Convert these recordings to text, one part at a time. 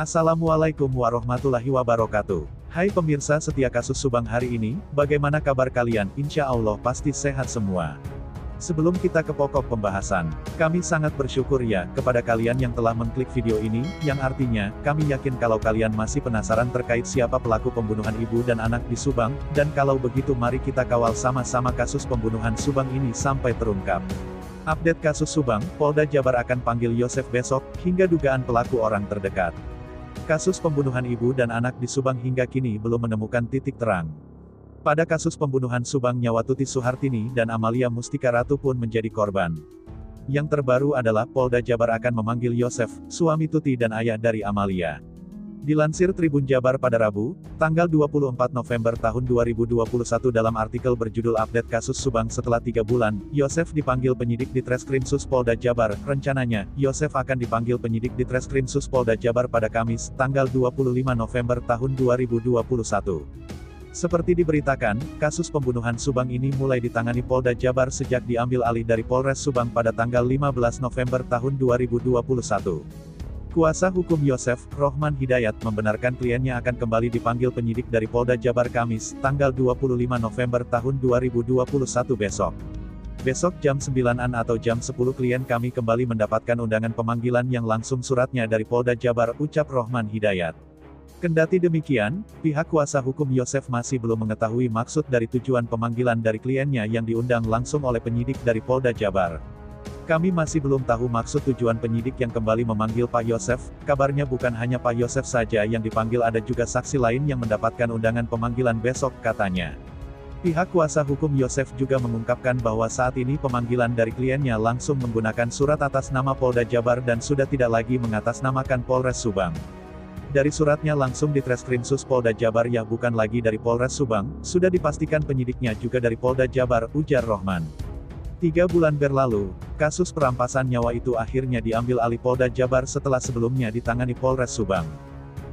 Assalamualaikum warahmatullahi wabarakatuh. Hai pemirsa setia kasus Subang hari ini, bagaimana kabar kalian? Insya Allah pasti sehat semua. Sebelum kita ke pokok pembahasan, kami sangat bersyukur ya, kepada kalian yang telah mengklik video ini, yang artinya, kami yakin kalau kalian masih penasaran terkait siapa pelaku pembunuhan ibu dan anak di Subang, dan kalau begitu mari kita kawal sama-sama kasus pembunuhan Subang ini sampai terungkap. Update kasus Subang, Polda Jabar akan panggil Yosef besok, hingga dugaan pelaku orang terdekat. Kasus pembunuhan ibu dan anak di Subang hingga kini belum menemukan titik terang. Pada kasus pembunuhan Subang nyawa Tuti Suhartini dan Amalia Mustika Ratu pun menjadi korban. Yang terbaru adalah Polda Jabar akan memanggil Yosef, suami Tuti dan ayah dari Amalia. Dilansir Tribun Jabar pada Rabu, tanggal 24 November tahun 2021 dalam artikel berjudul Update Kasus Subang setelah 3 bulan, Yosef dipanggil penyidik di Treskrimsus Polda Jabar. Rencananya, Yosef akan dipanggil penyidik di Treskrimsus Polda Jabar pada Kamis, tanggal 25 November tahun 2021. Seperti diberitakan, kasus pembunuhan Subang ini mulai ditangani Polda Jabar sejak diambil alih dari Polres Subang pada tanggal 15 November tahun 2021. Kuasa hukum Yosef, Rohman Hidayat membenarkan kliennya akan kembali dipanggil penyidik dari Polda Jabar Kamis, tanggal 25 November tahun 2021 besok. Besok jam 9-an atau jam 10 klien kami kembali mendapatkan undangan pemanggilan yang langsung suratnya dari Polda Jabar, ucap Rohman Hidayat. Kendati demikian, pihak kuasa hukum Yosef masih belum mengetahui maksud dari tujuan pemanggilan dari kliennya yang diundang langsung oleh penyidik dari Polda Jabar. Kami masih belum tahu maksud tujuan penyidik yang kembali memanggil Pak Yosef, kabarnya bukan hanya Pak Yosef saja yang dipanggil, ada juga saksi lain yang mendapatkan undangan pemanggilan besok, katanya. Pihak kuasa hukum Yosef juga mengungkapkan bahwa saat ini pemanggilan dari kliennya langsung menggunakan surat atas nama Polda Jabar dan sudah tidak lagi mengatasnamakan Polres Subang. Dari suratnya langsung di Treskrimsus Polda Jabar ya, bukan lagi dari Polres Subang, sudah dipastikan penyidiknya juga dari Polda Jabar, ujar Rohman. 3 bulan berlalu, kasus perampasan nyawa itu akhirnya diambil alih Polda Jabar setelah sebelumnya ditangani Polres Subang.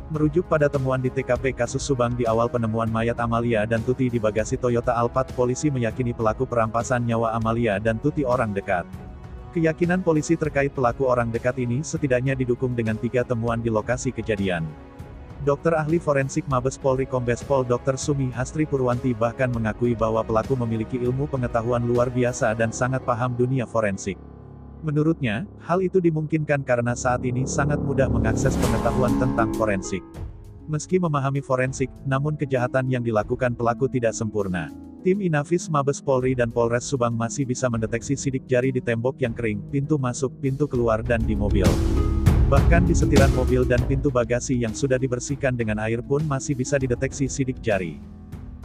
Merujuk pada temuan di TKP kasus Subang di awal penemuan mayat Amalia dan Tuti di bagasi Toyota Alphard, polisi meyakini pelaku perampasan nyawa Amalia dan Tuti orang dekat. Keyakinan polisi terkait pelaku orang dekat ini setidaknya didukung dengan 3 temuan di lokasi kejadian. Dokter ahli forensik Mabes Polri Kombes Pol Dr. Sumi Hastri Purwanti bahkan mengakui bahwa pelaku memiliki ilmu pengetahuan luar biasa dan sangat paham dunia forensik. Menurutnya, hal itu dimungkinkan karena saat ini sangat mudah mengakses pengetahuan tentang forensik. Meski memahami forensik, namun kejahatan yang dilakukan pelaku tidak sempurna. Tim Inafis Mabes Polri dan Polres Subang masih bisa mendeteksi sidik jari di tembok yang kering, pintu masuk, pintu keluar dan di mobil. Bahkan di setiran mobil dan pintu bagasi yang sudah dibersihkan dengan air pun masih bisa dideteksi sidik jari.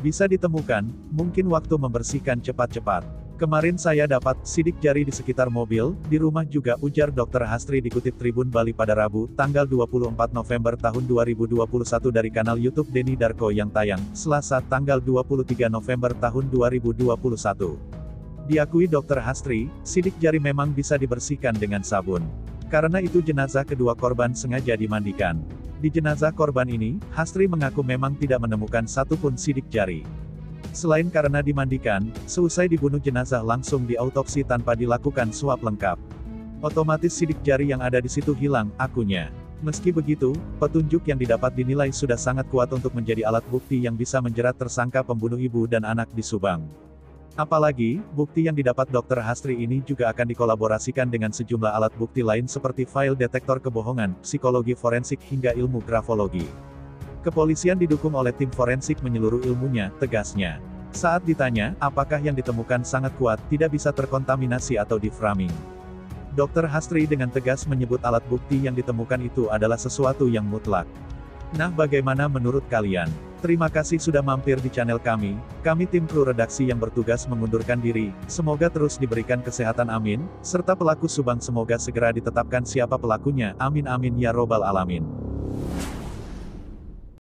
Bisa ditemukan, mungkin waktu membersihkan cepat-cepat. Kemarin saya dapat sidik jari di sekitar mobil, di rumah juga, ujar Dr. Hastri dikutip Tribun Bali pada Rabu, tanggal 24 November tahun 2021 dari kanal YouTube Denny Darko yang tayang, Selasa tanggal 23 November tahun 2021. Diakui Dr. Hastri, sidik jari memang bisa dibersihkan dengan sabun. Karena itu jenazah kedua korban sengaja dimandikan. Di jenazah korban ini, Hastri mengaku memang tidak menemukan satupun sidik jari. Selain karena dimandikan, seusai dibunuh jenazah langsung diautopsi tanpa dilakukan swab lengkap. Otomatis sidik jari yang ada di situ hilang, akunya. Meski begitu, petunjuk yang didapat dinilai sudah sangat kuat untuk menjadi alat bukti yang bisa menjerat tersangka pembunuh ibu dan anak di Subang. Apalagi, bukti yang didapat Dr. Hastri ini juga akan dikolaborasikan dengan sejumlah alat bukti lain seperti file detektor kebohongan, psikologi forensik hingga ilmu grafologi. Kepolisian didukung oleh tim forensik menyeluruh ilmunya, tegasnya. Saat ditanya, apakah yang ditemukan sangat kuat, tidak bisa terkontaminasi atau diframing. Dr. Hastri dengan tegas menyebut alat bukti yang ditemukan itu adalah sesuatu yang mutlak. Nah, bagaimana menurut kalian? Terima kasih sudah mampir di channel kami tim kru redaksi yang bertugas mengundurkan diri, semoga terus diberikan kesehatan amin, serta pelaku Subang semoga segera ditetapkan siapa pelakunya, amin amin ya robbal alamin.